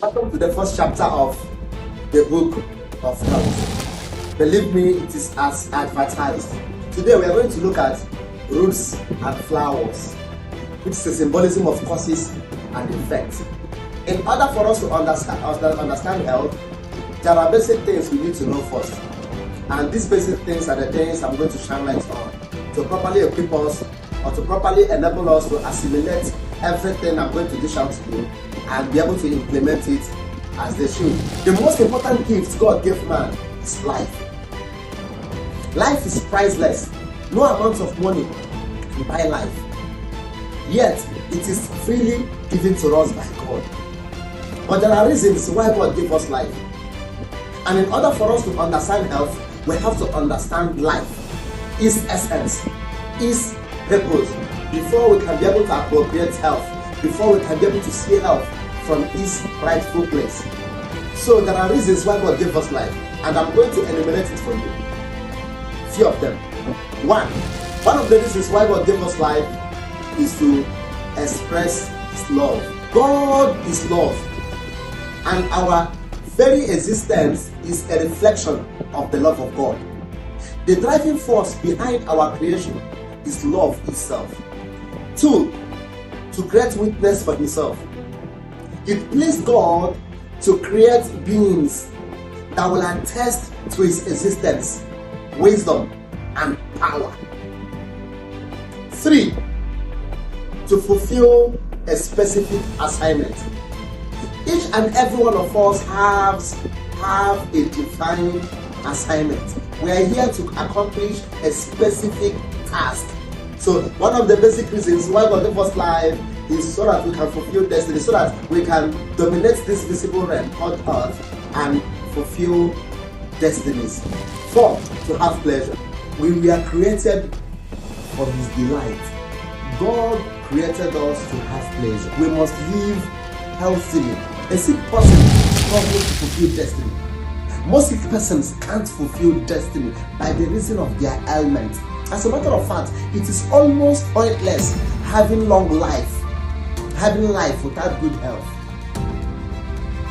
Welcome to the first chapter of the book of health. Believe me, it is as advertised. Today we are going to look at roots and flowers, which is a symbolism of causes and effects. In order for us to understand health, there are basic things we need to know first. And these basic things are the things I'm going to shine light on to properly equip us or to properly enable us to assimilate everything I'm going to dish out to you and be able to implement it as they should. The most important gift God gave man is life. Life is priceless. No amount of money can buy life. Yet, it is freely given to us by God. But there are reasons why God gave us life. And in order for us to understand health, we have to understand life, its essence, its purpose, before we can be able to appropriate health, before we can be able to see health from its rightful place. So there are reasons why God gave us life, and I'm going to enumerate it for you. Few of them. One of the reasons why God gave us life is to express His love. God is love, and our very existence is a reflection of the love of God. The driving force behind our creation is love itself. 2, to create witness for Himself. It pleased God to create beings that will attest to His existence, wisdom, and power. 3, to fulfill a specific assignment. Each and every one of us have a defined assignment. We are here to accomplish a specific task. So one of the basic reasons why God gave us life is so that we can fulfill destiny, so that we can dominate this visible realm called earth and fulfill destinies. 4, to have pleasure. We were created for His delight. God created us to have pleasure. We must live healthily. A sick person struggles to fulfill destiny. Most sick persons can't fulfill destiny by the reason of their ailment. As a matter of fact, it is almost pointless having long life, having life without good health,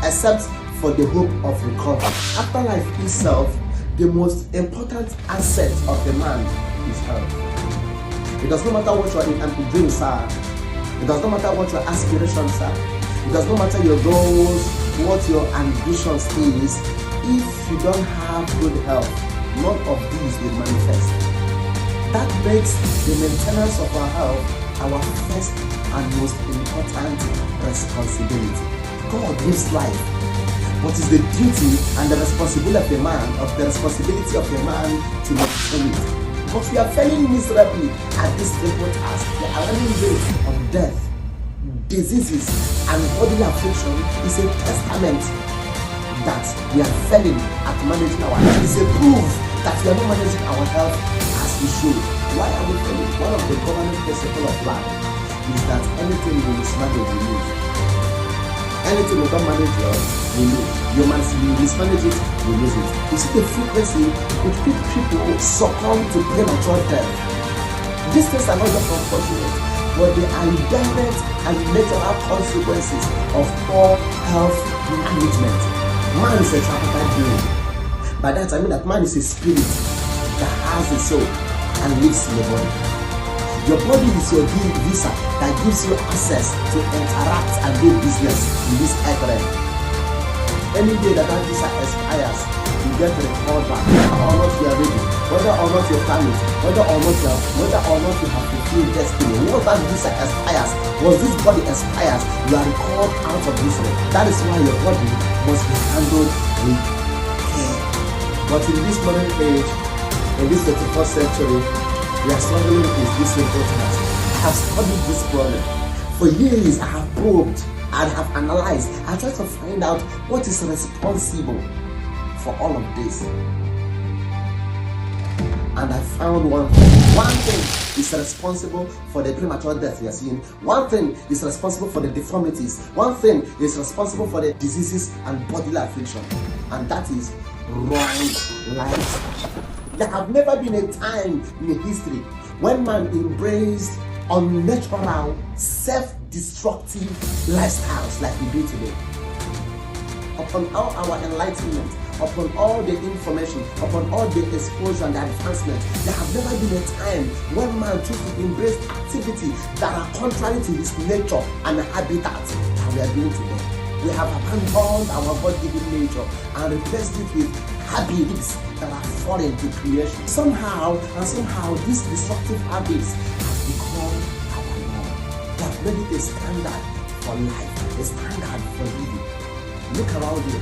except for the hope of recovery. Afterlife itself, the most important asset of a man is health. It does not matter what your dreams are. It does not matter what your aspirations are. It does not matter your goals, what your ambitions is. If you don't have good health, none of these will manifest. That makes the maintenance of our health our first and most important responsibility. God gives life, but it's the duty and the responsibility of a man to maintain it. But we are failing miserably at this simple task. The alarming rate of death, diseases, and bodily affliction is a testament that we are failing at managing our health. It's a proof that we are not managing our health as we should. Why are we failing? One of the governing principles of life is that anything we mismanage, we lose. Anything we don't manage well, we lose. You mismanage it, we lose it. You see the frequency with which people succumb to premature death. These things are not just unfortunate, but they are direct and natural consequences of poor health management. Man is a tripartite being. By that I mean that man is a spirit that has a soul and lives in the body. Your body is your visa that gives you access to interact and do business in this earth realm. Any day that visa expires, you get recalled back. Whether or not you are ready, whether or not your family, whether or not you have fulfilled destiny. Once that visa expires, once this body expires, you are recalled out of this realm. That is why your body must be handled with care. But in this modern age, in this 21st century, we are struggling with this simple task. I have studied this problem. For years, I have probed and have analyzed. I tried to find out what is responsible for all of this. And I found one thing. One thing is responsible for the premature death we are seeing. One thing is responsible for the deformities. One thing is responsible for the diseases and bodily affliction. And that is wrong lifestyle. There have never been a time in history when man embraced unnatural, self-destructive lifestyles like we do today. upon all our enlightenment, upon all the information, upon all the exposure and the advancement, there have never been a time when man chose to embrace activity that are contrary to his nature and habitat that we are doing today. We have abandoned our God-given nature and replaced it with habits that are foreign to creation. Somehow, these destructive habits have become our norm. They have made it a standard for life, a standard for living. Look around you.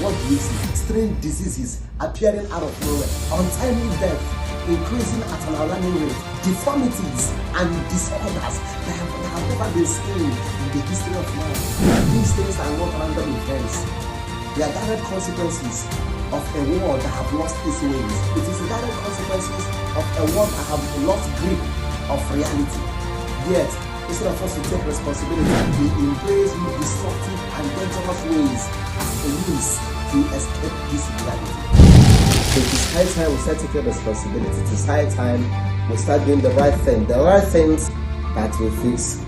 What do you see? Strange diseases appearing out of nowhere, untimely death increasing at an alarming rate, deformities and disorders that have never been seen in the history of man. These things are not random events. They are direct consequences of a world that have lost its ways. It is the direct consequences of a world that have lost grip of reality. Yet, instead of us to take responsibility, we embrace destructive and dangerous ways as a means to escape this reality. So it is high time we start taking responsibility. It is high time we start doing the right things that will fix